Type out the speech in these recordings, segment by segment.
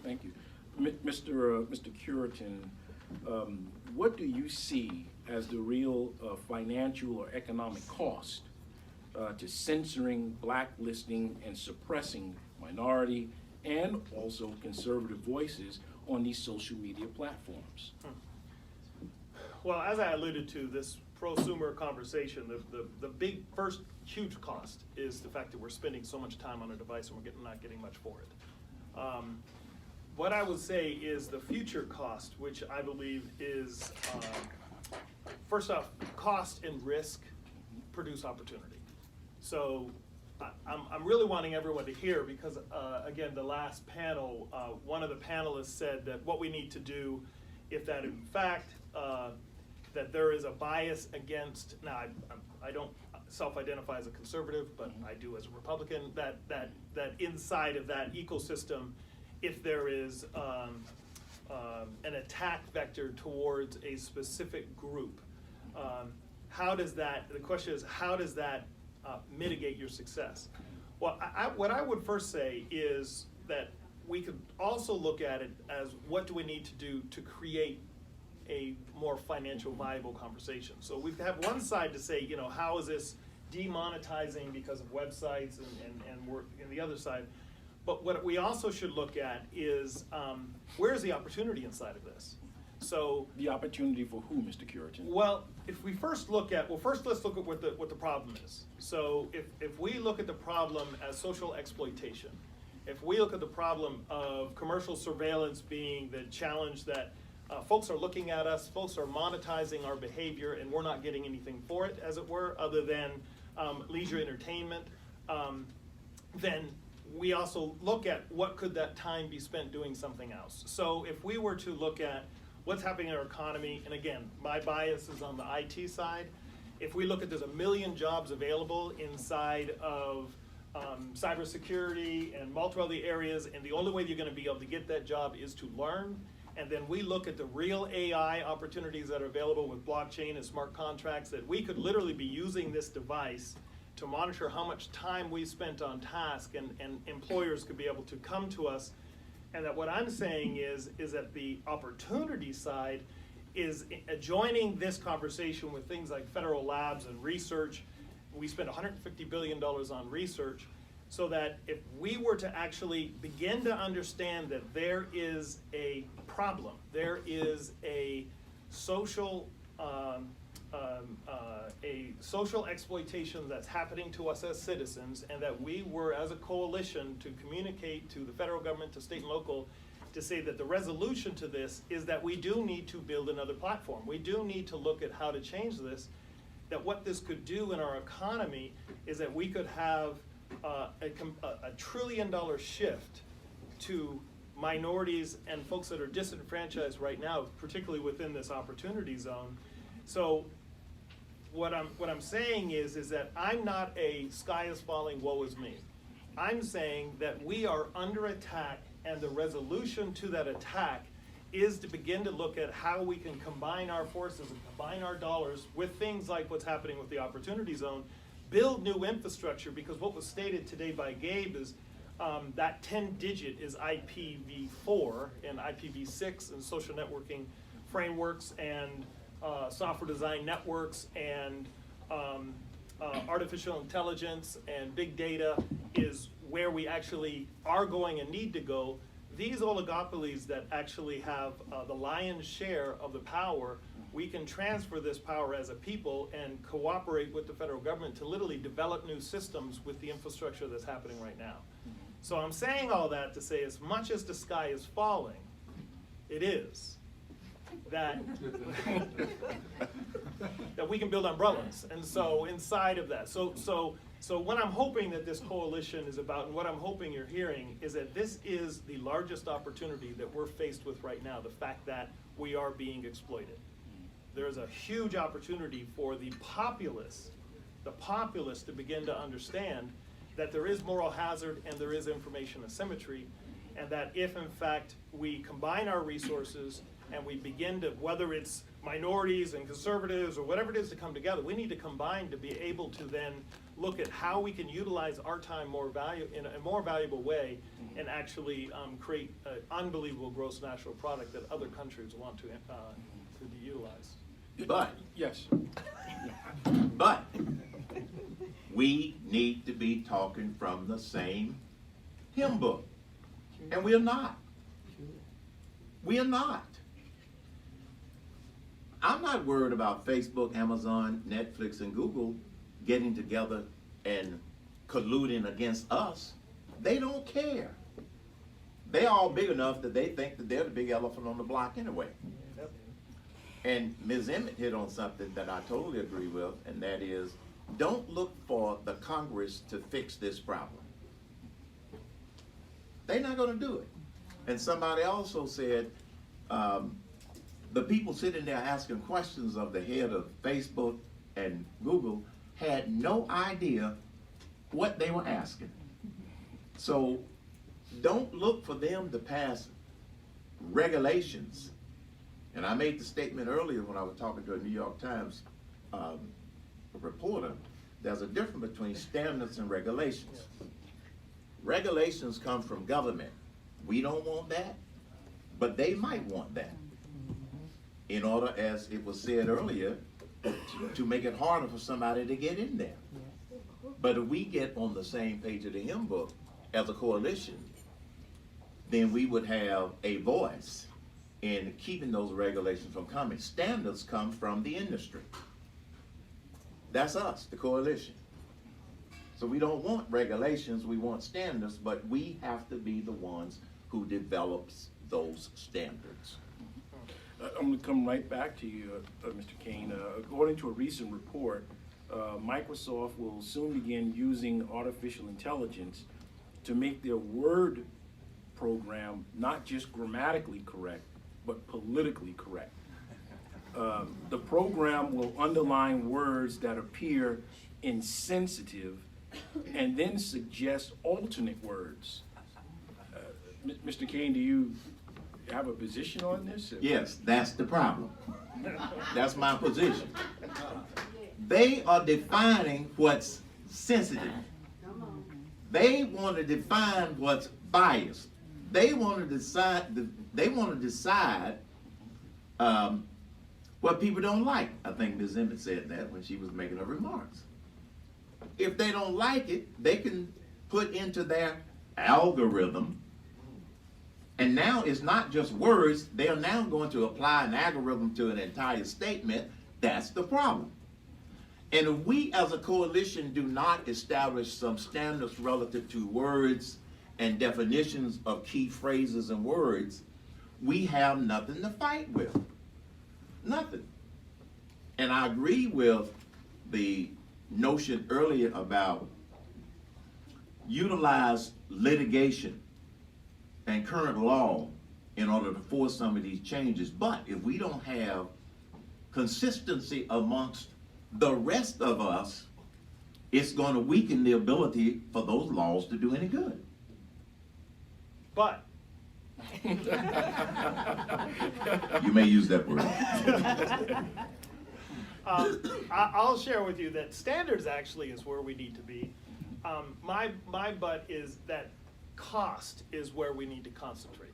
Thank you. Mr. Cureton, what do you see as the real financial or economic cost to censoring, blacklisting, and suppressing minority and also conservative voices on these social media platforms? Well, as I alluded to, this prosumer conversation, the big first huge cost is the fact that we're spending so much time on a device and we're not getting much for it. What I would say is the future cost, which I believe is, first off, cost and risk produce opportunity. So I'm really wanting everyone to hear because, again, the last panel, one of the panelists said that what we need to do, if that in fact, that there is a bias against, now I don't self-identify as a conservative, but I do as a Republican, that inside of that ecosystem, if there is an attack vector towards a specific group, how does that, the question is, how does that mitigate your success? Well, what I would first say is that we could also look at it as what do we need to do to create a more financial viable conversation. So we have one side to say, you know, how is this demonetizing because of websites and we're in the other side. But what we also should look at is where's the opportunity inside of this? So the opportunity for who, Mr. Cureton? Well, if we first look at, well, first let's look at what the problem is. So if we look at the problem as social exploitation, if we look at the problem of commercial surveillance being the challenge that folks are looking at us, folks are monetizing our behavior, and we're not getting anything for it, as it were, other than leisure entertainment, then we also look at what could that time be spent doing something else. So if we were to look at what's happening in our economy, and again, my bias is on the IT side, if we look at there's 1 million jobs available inside of cybersecurity and multiple other areas, and the only way you're going to be able to get that job is to learn. And then we look at the real AI opportunities that are available with blockchain and smart contracts, that we could literally be using this device to monitor how much time we spent on task, and employers could be able to come to us. And that what I'm saying is that the opportunity side is joining this conversation with things like federal labs and research. We spend $150 billion on research, so that if we were to actually begin to understand that there is a problem, there is a social exploitation that's happening to us as citizens, and that we were as a coalition to communicate to the federal government, to state and local, to say that the resolution to this is that we do need to build another platform. We do need to look at how to change this, that what this could do in our economy is that we could have a $1 trillion shift to minorities and folks that are disenfranchised right now, particularly within this opportunity zone. So what I'm saying is that I'm not a sky is falling, woe is me. I'm saying that we are under attack, and the resolution to that attack is to begin to look at how we can combine our forces and combine our dollars with things like what's happening with the opportunity zone, build new infrastructure, because what was stated today by Gabe is that 10-digit is IPv4 and IPv6 and social networking frameworks and software design networks and artificial intelligence and big data is where we actually are going and need to go. These oligopolies that actually have the lion's share of the power, we can transfer this power as a people and cooperate with the federal government to literally develop new systems with the infrastructure that's happening right now. So I'm saying all that to say, as much as the sky is falling, it is, that that we can build umbrellas. And so inside of that, so what I'm hoping that this coalition is about, and what I'm hoping you're hearing, is that this is the largest opportunity that we're faced with right now, the fact that we are being exploited. There's a huge opportunity for the populace to begin to understand that there is moral hazard and there is information asymmetry, and that if in fact we combine our resources and we begin to, whether it's minorities and conservatives or whatever it is to come together, we need to combine to be able to then look at how we can utilize our time in a more valuable way and actually create an unbelievable gross national product that other countries want to utilize. But, Yes. but, we need to be talking from the same hymn book. And we're not. We are not. I'm not worried about Facebook, Amazon, Netflix, and Google getting together and colluding against us. They don't care. They're all big enough that they think that they're the big elephant on the block anyway. Yep. And Ms. Emmett hit on something that I totally agree with, and that is, don't look for the Congress to fix this problem. They're not gonna do it. And somebody also said, the people sitting there asking questions of the head of Facebook and Google had no idea what they were asking. So don't look for them to pass regulations. And I made the statement earlier when I was talking to a New York Times reporter. There's a difference between standards and regulations. Regulations come from government. We don't want that, but they might want that. In order, as it was said earlier, to make it harder for somebody to get in there. But if we get on the same page of the hymn book as a coalition, then we would have a voice in keeping those regulations from coming. Standards come from the industry. That's us, the coalition. So we don't want regulations, we want standards, but we have to be the ones who develops those standards. I'm going to come right back to you, Mr. Cain. According to a recent report, Microsoft will soon begin using artificial intelligence to make their Word program not just grammatically correct, but politically correct. The program will underline words that appear insensitive and then suggest alternate words. Mr. Cain, do you have a position on this? Yes, that's the problem. That's my position. They are defining what's sensitive. They want to define what's biased. They want to decide. They want to decide what people don't like. I think Ms. Emmett said that when she was making her remarks. If they don't like it, they can put into their algorithm. And now it's not just words, they are now going to apply an algorithm to an entire statement. That's the problem. And if we as a coalition do not establish some standards relative to words and definitions of key phrases and words, we have nothing to fight with. Nothing. And I agree with the notion earlier about utilize litigation and current law in order to force some of these changes. But if we don't have consistency amongst the rest of us, it's going to weaken the ability for those laws to do any good. But You may use that word. I'll share with you that standards actually is where we need to be. My but is that cost is where we need to concentrate.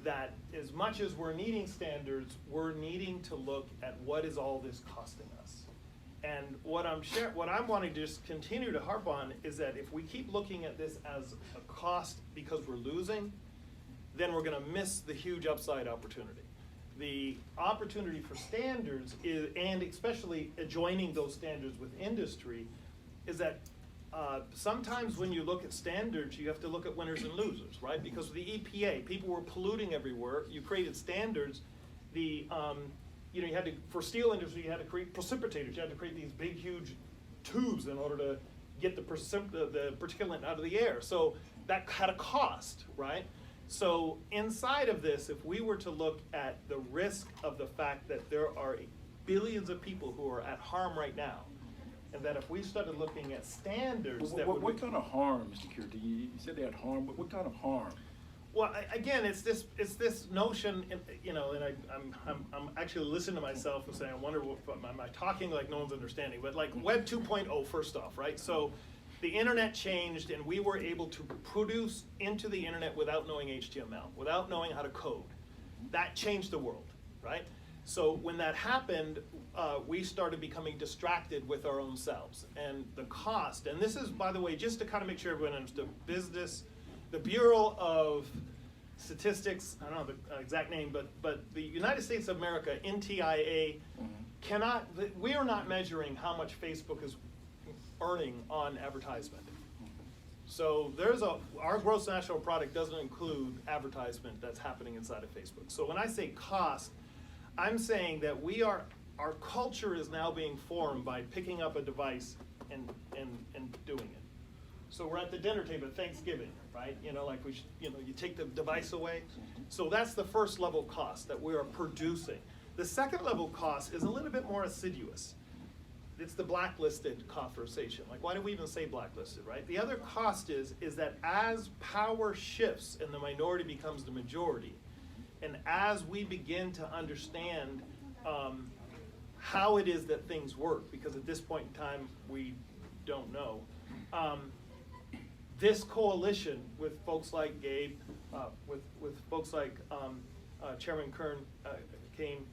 That as much as we're needing standards, we're needing to look at what is all this costing us. And what I'm wanting to just continue to harp on is that if we keep looking at this as a cost because we're losing, then we're going to miss the huge upside opportunity. The opportunity for standards is, and especially adjoining those standards with industry, is that sometimes when you look at standards, you have to look at winners and losers, right? Because with the EPA, people were polluting everywhere. You created standards. You had to, for steel industry, you had to create precipitators. You had to create these big, huge tubes in order to get the particulate out of the air. So that had a cost, right? So inside of this, if we were to look at the risk of the fact that there are billions of people who are at harm right now, and that if we started looking at standards that what kind of harm, Mr. Cureton? You said they had harm, but what kind of harm? Well, again, it's this notion, you know, and I'm actually listening to myself and saying, I wonder, am I talking like no one's understanding? But like Web 2.0, first off, right? So the internet changed, and we were able to produce into the internet without knowing HTML, without knowing how to code. That changed the world, right? So when that happened, we started becoming distracted with our own selves. And the cost, and this is, by the way, just to kind of make sure everyone understood, the Bureau of Statistics, I don't know the exact name, but the United States of America, NTIA, we are not measuring how much Facebook is earning on advertisement. So our gross national product doesn't include advertisement that's happening inside of Facebook. So when I say cost, I'm saying that our culture is now being formed by picking up a device and doing it. So we're at the dinner table at Thanksgiving, right? You know, like you take the device away. So that's the first level cost that we are producing. The second level cost is a little bit more assiduous. It's the blacklisted conversation. Like, why do we even say blacklisted, right? The other cost is that as power shifts and the minority becomes the majority, and as we begin to understand how it is that things work, because at this point in time we don't know, this coalition with folks like Gabe, with folks like Chairman Cain,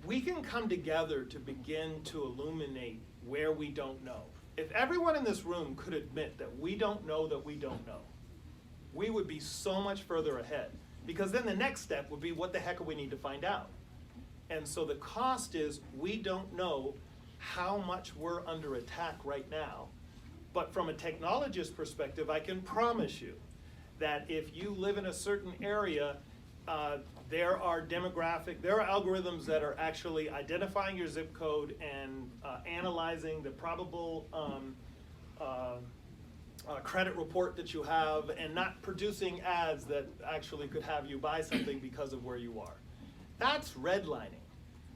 we can come together to begin to illuminate where we don't know. If everyone in this room could admit that we don't know, we would be so much further ahead. Because then the next step would be, what the heck do we need to find out? And so the cost is, we don't know how much we're under attack right now. But from a technologist perspective, I can promise you that if you live in a certain area, there are algorithms that are actually identifying your zip code and analyzing the probable credit report that you have, and not producing ads that actually could have you buy something because of where you are. That's redlining.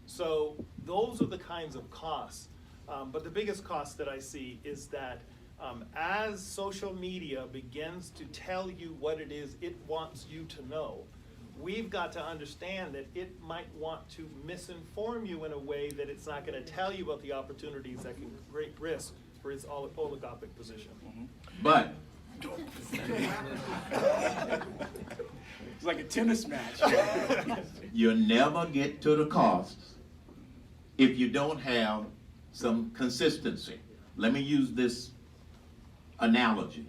So those are the kinds of costs. But the biggest cost that I see is that as social media begins to tell you what it is it wants you to know, we've got to understand that it might want to misinform you in a way that it's not going to tell you about the opportunities that can create risk for its oligopolistic position. But It's like a tennis match. you'll never get to the costs if you don't have some consistency. Let me use this analogy.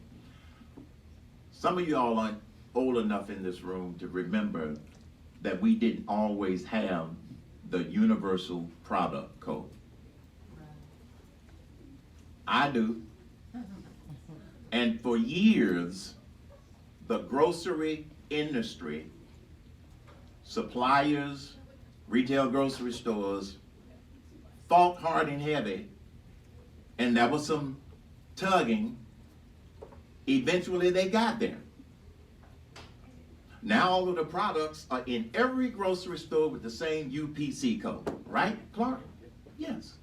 Some of y'all aren't old enough in this room to remember that we didn't always have the universal product code. I do. And for years, the grocery industry, suppliers, retail grocery stores, fought hard and heavy, and there was some tugging. Eventually they got there. Now all of the products are in every grocery store with the same UPC code, right, Clark? Yes.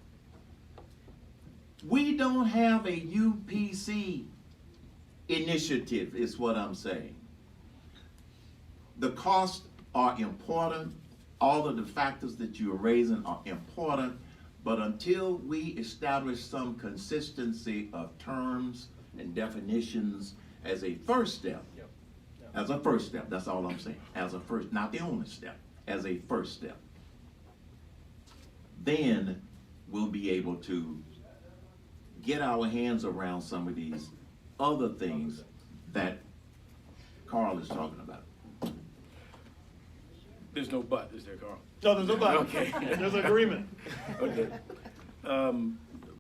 We don't have a UPC initiative, is what I'm saying. The costs are important. All of the factors that you're raising are important, but until we establish some consistency of terms and definitions as a first step, as a first step, that's all I'm saying, as a first, not the only step, as a first step, then we'll be able to get our hands around some of these other things that Karl is talking about. There's no but, is there, Karl? No, there's no but. Okay. There's an agreement. Okay.